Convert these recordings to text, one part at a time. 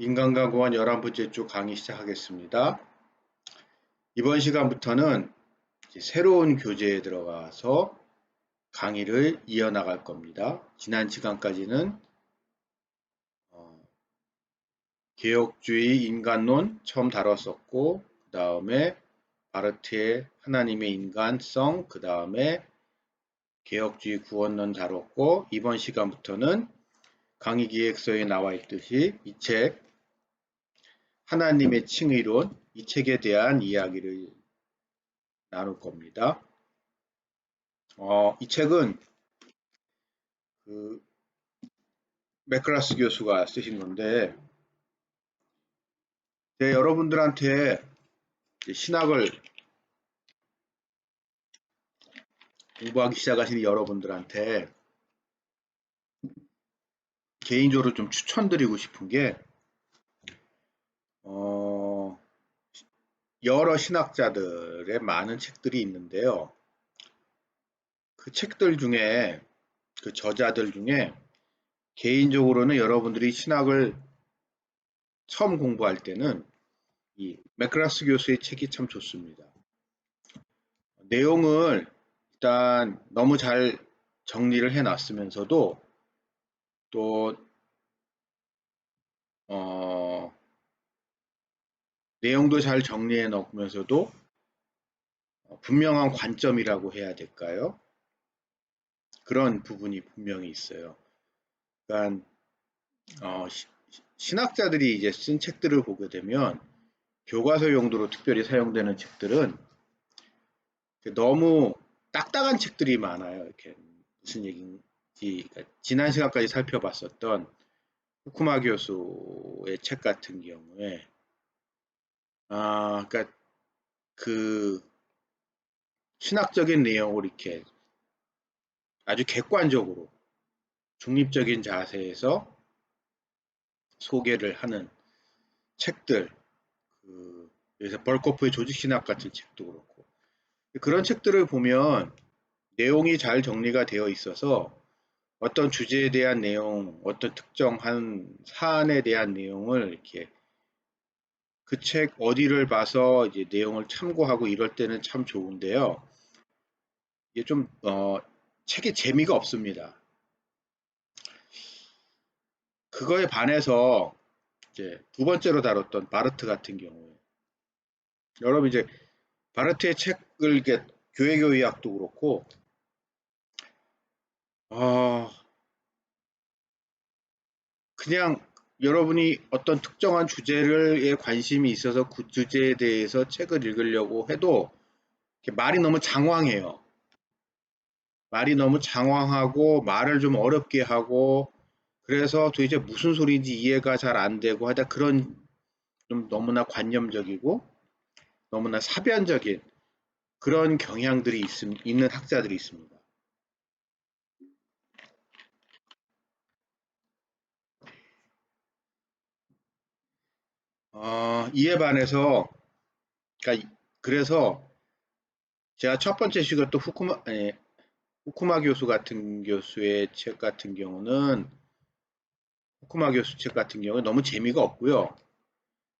인간과공원 11번째 주 강의 시작하겠습니다. 이번 시간부터는 새로운 교재에 들어가서 강의를 이어나갈 겁니다. 지난 시간까지는 개혁주의 인간론 처음 다뤘었고, 그 다음에 바르트의 하나님의 인간성, 그 다음에 개혁주의 구원론 다뤘고, 이번 시간부터는 강의 기획서에 나와 있듯이 이 책 하나님의 칭의론, 이 책에 대한 이야기를 나눌 겁니다. 이 책은 맥크라스 교수가 쓰신 건데, 여러분들한테 신학을 공부하기 시작하시는 여러분들한테 개인적으로 좀 추천드리고 싶은 게, 여러 신학자들의 많은 책들이 있는데요. 그 책들 중에, 그 저자들 중에 개인적으로는 여러분들이 신학을 처음 공부할 때는 이 맥크라스 교수의 책이 참 좋습니다. 내용을 일단 너무 잘 정리를 해놨으면서도 또 내용도 잘 정리해 놓으면서도 분명한 관점이라고 해야 될까요? 그런 부분이 분명히 있어요. 그러니까 신학자들이 이제 쓴 책들을 보게 되면 교과서 용도로 특별히 사용되는 책들은 너무 딱딱한 책들이 많아요. 이렇게 무슨 얘기인지, 그러니까 지난 시간까지 살펴봤었던 후쿠마 교수의 책 같은 경우에 그러니까 그 신학적인 내용을 이렇게 아주 객관적으로 중립적인 자세에서 소개를 하는 책들, 그래서 벌코프의 조직신학 같은 책도 그렇고, 그런 책들을 보면 내용이 잘 정리가 되어 있어서 어떤 주제에 대한 내용, 어떤 특정한 사안에 대한 내용을 이렇게 그 책 어디를 봐서 이제 내용을 참고하고 이럴 때는 참 좋은데요. 이게 좀 책에 재미가 없습니다. 그거에 반해서 이제 두 번째로 다뤘던 바르트 같은 경우에, 여러분 이제 바르트의 책을 이렇게 교회교의학도 그렇고 그냥 여러분이 어떤 특정한 주제에 관심이 있어서 그 주제에 대해서 책을 읽으려고 해도 말이 너무 장황해요. 말이 너무 장황하고 말을 좀 어렵게 하고, 그래서 도대체 무슨 소리인지 이해가 잘 안 되고 하다, 그런 좀 너무나 관념적이고 너무나 사변적인 그런 경향들이 있는 학자들이 있습니다. 이에 반해서, 그러니까 그래서 제가 첫 번째 시간 또 후쿠마 교수 같은 교수의 책 같은 경우는, 후쿠마 교수 책 같은 경우는 너무 재미가 없고요.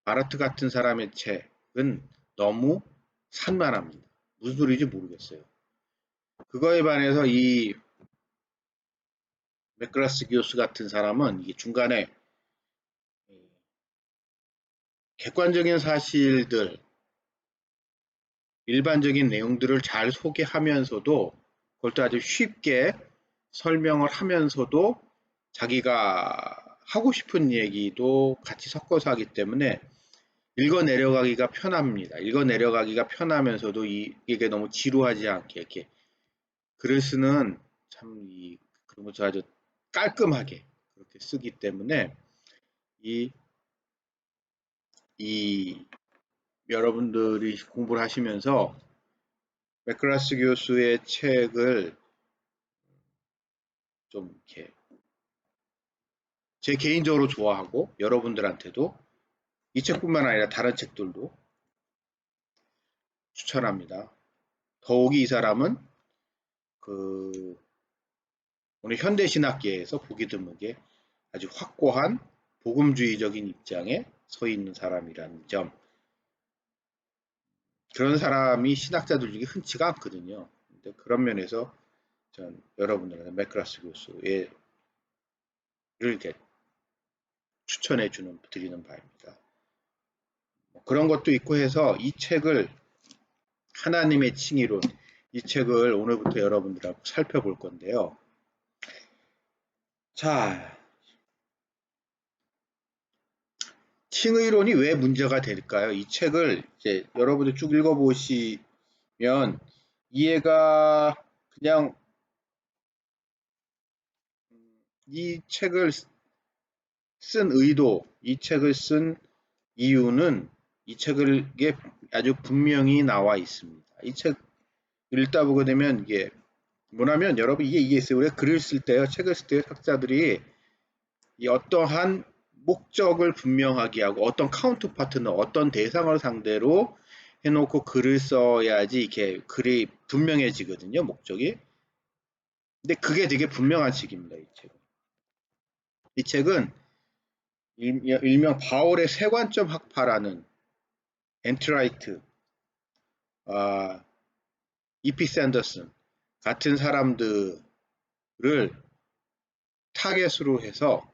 바르트 같은 사람의 책은 너무 산만합니다. 무슨 소리인지 모르겠어요. 그거에 반해서 이 맥그라스 교수 같은 사람은 이게 중간에 객관적인 사실들, 일반적인 내용들을 잘 소개하면서도 그걸 또 아주 쉽게 설명을 하면서도 자기가 하고 싶은 얘기도 같이 섞어서 하기 때문에 읽어 내려가기가 편합니다. 읽어 내려가기가 편하면서도 이게 너무 지루하지 않게 이렇게 글을 쓰는, 참 그런 것도 아주 깔끔하게 그렇게 쓰기 때문에 이 여러분들이 공부를 하시면서 맥크라스 교수의 책을 좀 이렇게 제 개인적으로 좋아하고, 여러분들한테도 이 책뿐만 아니라 다른 책들도 추천합니다. 더욱이 이 사람은 오늘 현대신학계에서 보기 드물게 아주 확고한 복음주의적인 입장에 서 있는 사람이라는 점. 그런 사람이 신학자들 중에 흔치가 않거든요. 근데 그런 면에서 전 여러분들한테 맥크라스 교수의 이렇게 추천해 드리는 바입니다. 그런 것도 있고 해서 이 책을 하나님의 칭의론, 이 책을 오늘부터 여러분들하고 살펴볼 건데요. 자, 칭의론이 왜 문제가 될까요? 이 책을 이제 여러분들 쭉 읽어보시면 이해가 그냥 이 책을 쓴 의도, 이 책을 쓴 이유는 이 책을 게 아주 분명히 나와 있습니다. 이 책 읽다 보게 되면 이게 뭐냐면 여러분 이게 있어요. 우리가 글을 쓸 때요, 책을 쓸 때 학자들이 이 어떠한 목적을 분명하게 하고 어떤 카운터 파트너, 어떤 대상을 상대로 해놓고 글을 써야지 이렇게 글이 분명해지거든요, 목적이. 근데 그게 되게 분명한 책입니다, 이 책은. 이 책은 일명 바울의 세관점 학파라는 엔트라이트, 이피 샌더슨 같은 사람들을 타겟으로 해서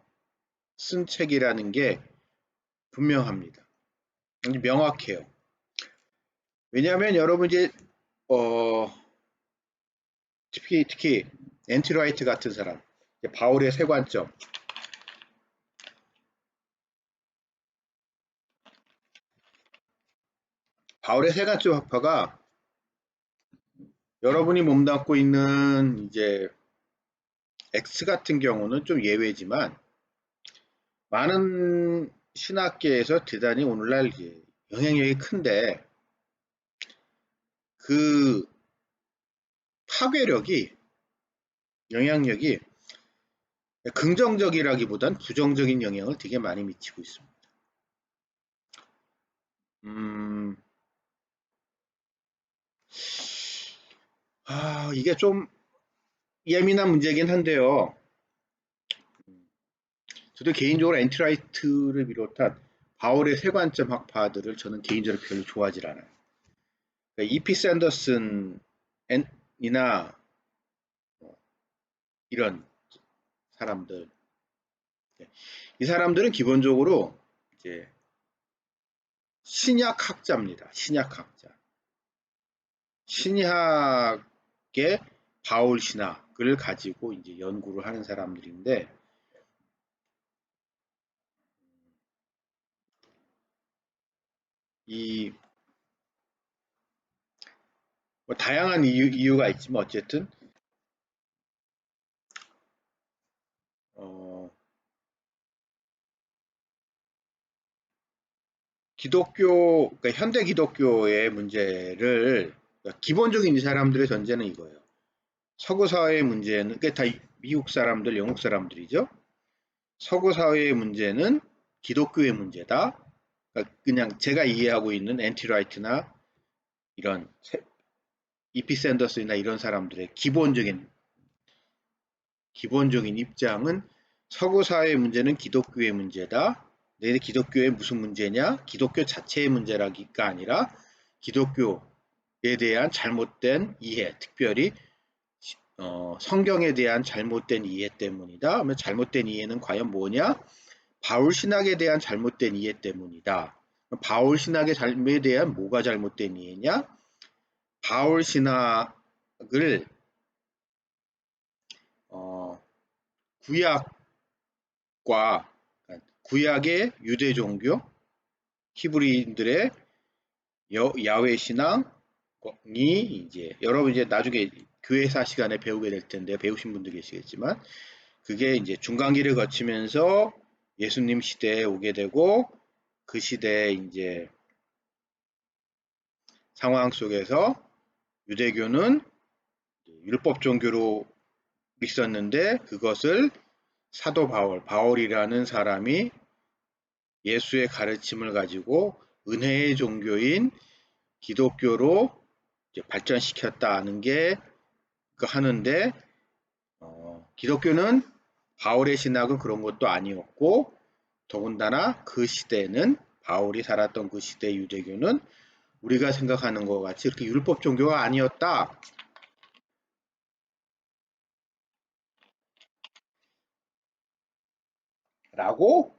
쓴 책이라는 게 분명합니다. 명확해요. 왜냐하면 여러분 이제 특히 엔티라이트 같은 사람, 바울의 세관점, 바울의 세관점 학파가 여러분이 몸담고 있는 이제 X 같은 경우는 좀 예외지만 많은 신학계에서 대단히 오늘날 이제 영향력이 큰데 그 파괴력이 영향력이 긍정적이라기보단 부정적인 영향을 되게 많이 미치고 있습니다. 이게 좀 예민한 문제긴 한데요. 저도 개인적으로 엔트라이트를 비롯한 바울의 세관점 학파들을 저는 개인적으로 별로 좋아하지 않아요. 그러니까 이피 샌더슨이나 이런 사람들, 이 사람들은 기본적으로 이제 신약학자입니다. 신약학자. 신약의 바울 신학을 가지고 이제 연구를 하는 사람들인데, 뭐 다양한 이유가 있지만 어쨌든 기독교, 그러니까 현대 기독교의 문제를, 그러니까 기본적인 이 사람들의 전제는 이거예요. 서구 사회의 문제는, 그게 다 미국 사람들, 영국 사람들이죠. 서구 사회의 문제는 기독교의 문제다. 그러니까 그냥 제가 이해하고 있는 엔티라이트나 이런 이피 샌더스나 이런 사람들의 기본적인 입장은 서구 사회의 문제는 기독교의 문제다. 내 기독교의 무슨 문제냐? 기독교 자체의 문제라기가 아니라 기독교에 대한 잘못된 이해, 특별히 성경에 대한 잘못된 이해 때문이다. 그러면 잘못된 이해는 과연 뭐냐? 바울 신학에 대한 잘못된 이해 때문이다. 바울 신학의 잘못에 대한 뭐가 잘못된 이해냐? 바울 신학을 구약의 유대 종교, 히브리인들의 야훼 신앙이 이제 여러분 이제 나중에 교회사 시간에 배우게 될 텐데 배우신 분도 계시겠지만 그게 이제 중간기를 거치면서 예수님 시대에 오게 되고 그 시대에 이제 상황 속에서 유대교는 율법 종교로 있었는데 그것을 사도 바울이라는 사람이 예수의 가르침을 가지고 은혜의 종교인 기독교로 발전시켰다는 게 하는데 기독교는 바울의 신학은 그런 것도 아니었고 더군다나 그 시대는 바울이 살았던 그 시대 유대교는 우리가 생각하는 것 같이 이렇게 율법 종교가 아니었다. 라고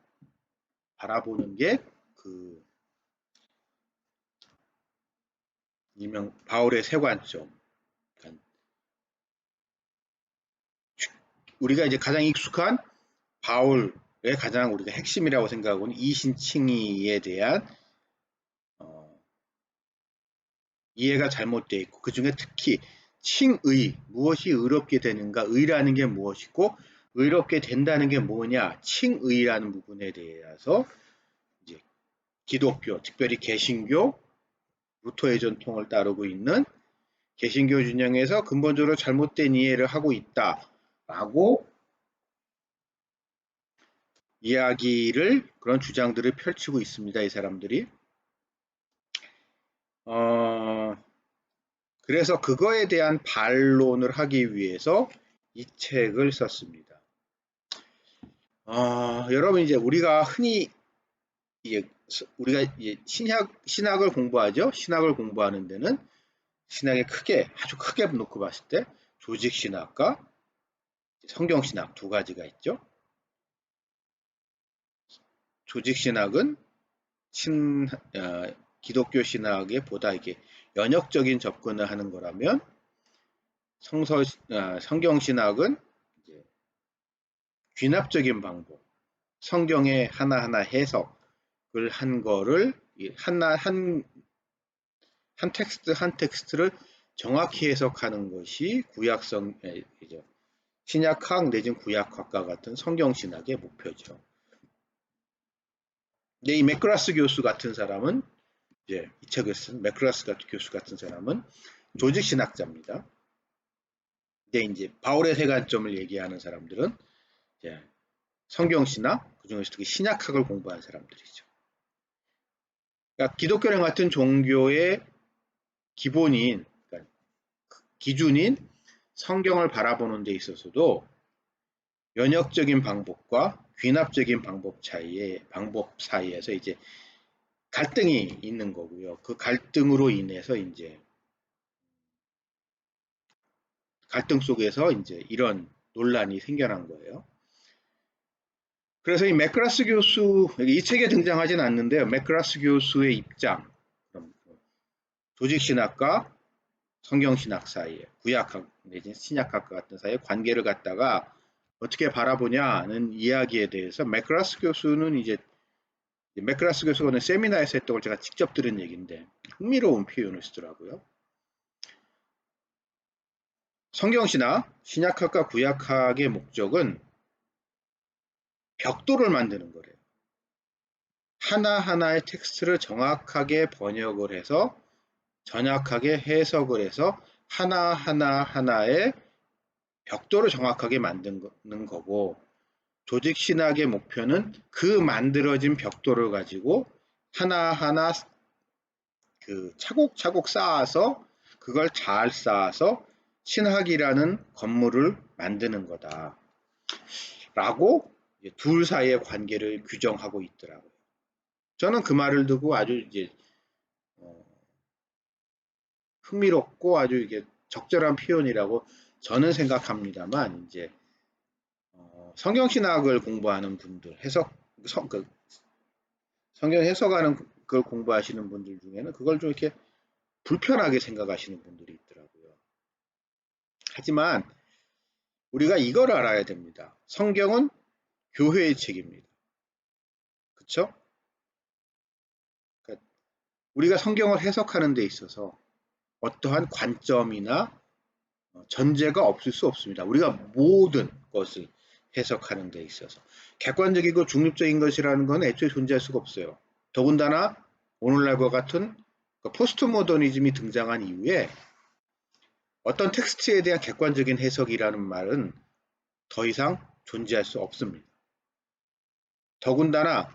바라보는 게 그 일명 바울의 세관점. 그러니까 우리가 이제 가장 익숙한 바울의 가장 우리가 핵심이라고 생각하고는 이신칭의에 대한 이해가 잘못되어 있고 그 중에 특히 칭의, 무엇이 의롭게 되는가, 의라는 게 무엇이고 의롭게 된다는 게 뭐냐, 칭의라는 부분에 대해서 이제 기독교, 특별히 개신교, 루터의 전통을 따르고 있는 개신교 진영에서 근본적으로 잘못된 이해를 하고 있다라고 이야기를 그런 주장들을 펼치고 있습니다. 이 사람들이. 그래서 그거에 대한 반론을 하기 위해서 이 책을 썼습니다. 여러분 이제 우리가 흔히 이제 우리가 이제 신학을 공부하죠. 신학을 공부하는 데는 신학에 아주 크게 놓고 봤을 때 조직 신학과 성경 신학 두 가지가 있죠. 조직 신학은 기독교 신학에 보다 이게 연역적인 접근을 하는 거라면 성경 신학은 이제 귀납적인 방법, 성경의 하나하나 해석을 한 거를 한 텍스트 한 텍스트를 정확히 해석하는 것이 신약학 내지는 구약학과 같은 성경신학의 목표죠. 근데 이 맥그라스 교수 같은 사람은 이제 이 책을 쓴 맥그라스 교수 같은 사람은 조직신학자입니다. 근데 이제 바울의 세 관점을 얘기하는 사람들은 이제 성경신학, 그중에서 특히 신약학을 공부한 사람들이죠. 그러니까 기독교랑 같은 종교의 기본인, 그러니까 기준인 성경을 바라보는 데 있어서도 연역적인 방법과 귀납적인 방법 사이에서 이제 갈등이 있는 거고요. 그 갈등으로 인해서 이제 갈등 속에서 이제 이런 논란이 생겨난 거예요. 그래서 이 맥그라스 교수, 이 책에 등장하진 않는데요. 맥그라스 교수의 입장, 조직신학과 성경신학 사이에, 구약학 내지 신약학 같은 사이에 관계를 갖다가 어떻게 바라보냐는 이야기에 대해서 맥그라스 교수는 이제 맥그라스 교수가 세미나에서 했던 걸 제가 직접 들은 얘기인데 흥미로운 표현을 쓰더라고요. 성경신학, 신약학과 구약학의 목적은 벽돌을 만드는 거래요. 하나하나의 텍스트를 정확하게 번역을 해서 정확하게 해석을 해서 하나하나의 벽돌을 정확하게 만드는 거고 조직신학의 목표는 그 만들어진 벽돌을 가지고 하나하나 차곡차곡 쌓아서 그걸 잘 쌓아서 신학이라는 건물을 만드는 거다. 라고 둘 사이의 관계를 규정하고 있더라고요. 저는 그 말을 듣고 아주 이제 흥미롭고 아주 이게 적절한 표현이라고 저는 생각합니다만 이제 성경신학을 공부하는 분들 성경 해석하는 걸 공부하시는 분들 중에는 그걸 좀 이렇게 불편하게 생각하시는 분들이 있더라고요. 하지만 우리가 이걸 알아야 됩니다. 성경은 교회의 책입니다. 그렇죠? 그러니까 우리가 성경을 해석하는 데 있어서 어떠한 관점이나 전제가 없을 수 없습니다. 우리가 모든 것을 해석하는 데 있어서 객관적이고 중립적인 것이라는 건 애초에 존재할 수가 없어요. 더군다나 오늘날과 같은 포스트 모더니즘이 등장한 이후에 어떤 텍스트에 대한 객관적인 해석이라는 말은 더 이상 존재할 수 없습니다. 더군다나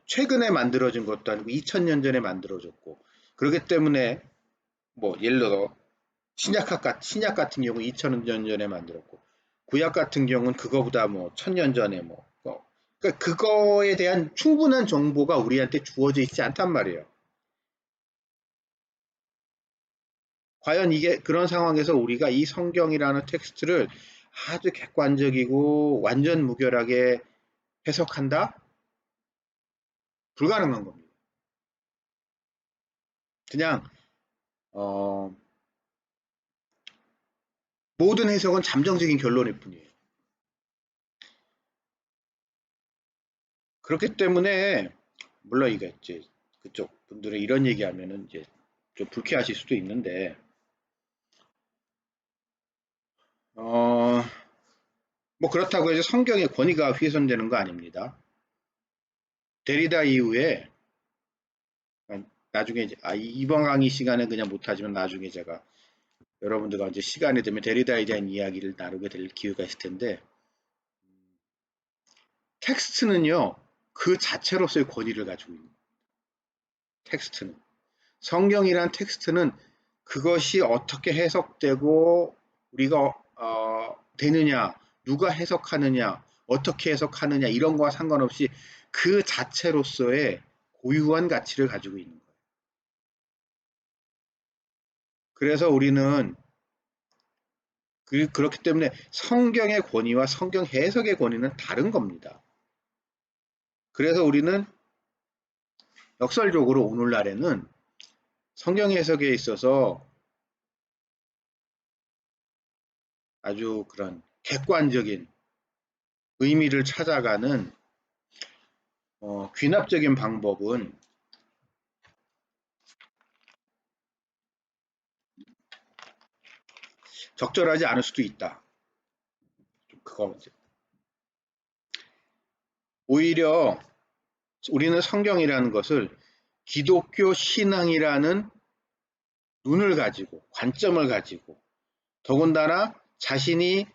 최근에 만들어진 것도 아니고 2000년 전에 만들어졌고 그렇기 때문에 뭐 예를 들어 신약 같은 경우 2000년 전에 만들었고 구약 같은 경우는 그거보다 뭐 1000년 전에 그러니까 그거에 대한 충분한 정보가 우리한테 주어져 있지 않단 말이에요. 과연 이게 그런 상황에서 우리가 이 성경이라는 텍스트를 아주 객관적이고 완전 무결하게 해석한다? 불가능한 겁니다. 그냥 모든 해석은 잠정적인 결론일 뿐이에요. 그렇기 때문에 물론 이게 이제 그쪽 분들의 이런 얘기하면은 이제 좀 불쾌하실 수도 있는데 어, 뭐 그렇다고 해서 성경의 권위가 훼손되는 거 아닙니다. 데리다 이후에 나중에 이제 이번 강의 시간에 그냥 못하지만 나중에 제가 여러분들과 이제 시간이 되면 데리다에 대한 이야기를 나누게 될 기회가 있을 텐데 텍스트는요 그 자체로서의 권위를 가지고 있는 텍스트는 성경이란 텍스트는 그것이 어떻게 해석되고 우리가 되느냐 누가 해석하느냐 어떻게 해석하느냐 이런 거와 상관없이 그 자체로서의 고유한 가치를 가지고 있는 거예요. 그래서 우리는 그렇기 때문에 성경의 권위와 성경 해석의 권위는 다른 겁니다. 그래서 우리는 역설적으로 오늘날에는 성경 해석에 있어서 아주 그런 객관적인 의미를 찾아가는 귀납적인 방법은 적절하지 않을 수도 있다. 그거 오히려 우리는 성경이라는 것을 기독교 신앙이라는 눈을 가지고 관점을 가지고 더군다나 자신이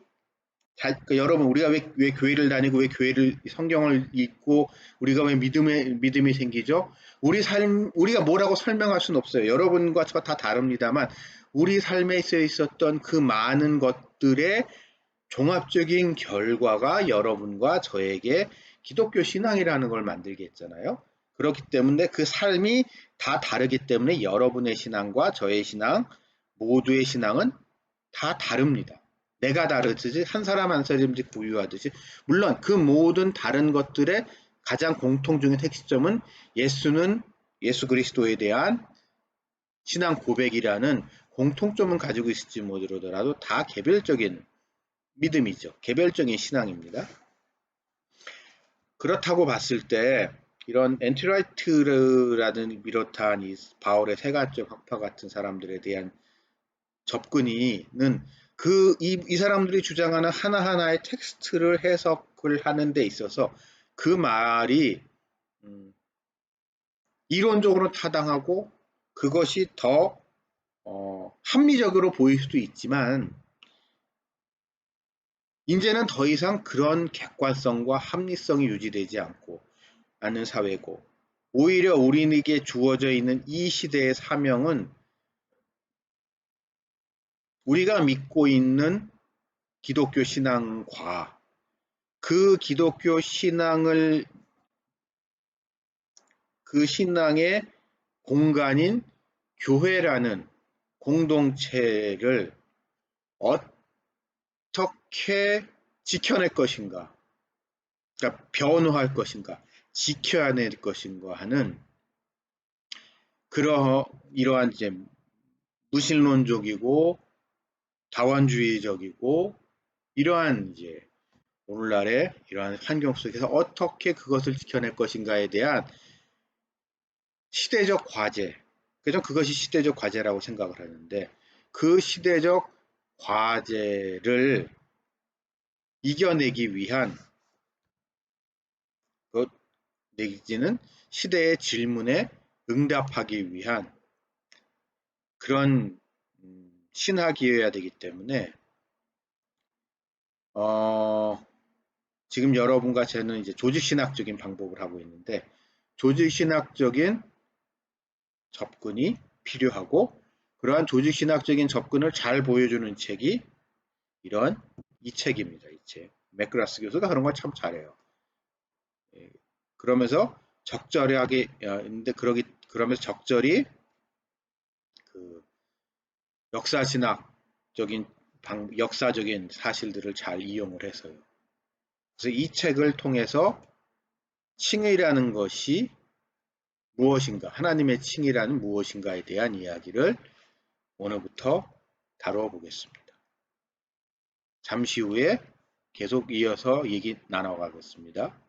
그러니까 여러분 우리가 왜 교회를 다니고 왜 교회를 성경을 읽고 우리가 왜 믿음이 생기죠? 우리가 뭐라고 설명할 수는 없어요. 여러분과 저 다 다릅니다만 우리 삶에 있었던 그 많은 것들의 종합적인 결과가 여러분과 저에게 기독교 신앙이라는 걸 만들게 했잖아요. 그렇기 때문에 그 삶이 다 다르기 때문에 여러분의 신앙과 저의 신앙, 모두의 신앙은 다 다릅니다. 내가 다르듯이 한 사람 한 사람이 고유하듯이 물론 그 모든 다른 것들의 가장 공통적인 핵심점은 예수 그리스도에 대한 신앙 고백이라는 공통점은 가지고 있을지 모르더라도 다 개별적인 믿음이죠. 개별적인 신앙입니다. 그렇다고 봤을 때 이런 엔티라이트라든 비롯한 이 바울의 세가적 학파 같은 사람들에 대한 접근이는 이 사람들이 주장하는 하나하나의 텍스트를 해석을 하는 데 있어서 그 말이 이론적으로 타당하고 그것이 더 합리적으로 보일 수도 있지만 이제는 더 이상 그런 객관성과 합리성이 유지되지 않고 않는 사회고 오히려 우리에게 주어져 있는 이 시대의 사명은 우리가 믿고 있는 기독교 신앙과 그 기독교 신앙을 그 신앙의 공간인 교회라는 공동체를 어떻게 지켜낼 것인가, 그러니까 변호할 것인가, 지켜야 낼 것인가 하는 이러한 이제 무신론적이고 다원주의적이고 이러한 이제 오늘날의 이러한 환경 속에서 어떻게 그것을 지켜낼 것인가에 대한 시대적 과제, 그래서 그것이 시대적 과제라고 생각을 하는데 그 시대적 과제를 이겨내기 위한 그 내지는 시대의 질문에 응답하기 위한 그런 신학이어야 되기 때문에 지금 여러분과 저는 이제 조직신학적인 방법을 하고 있는데 조직신학적인 접근이 필요하고 그러한 조직신학적인 접근을 잘 보여주는 책이 이 책입니다. 이 책. 맥그라스 교수가 그런 걸 참 잘해요. 그러면서 적절하게 근데 그러면서 적절히 그 역사적인 사실들을 잘 이용을 해서요. 그래서 이 책을 통해서 칭의라는 것이 무엇인가, 하나님의 칭의라는 무엇인가에 대한 이야기를 오늘부터 다루어 보겠습니다. 잠시 후에 계속 이어서 얘기 나눠가겠습니다.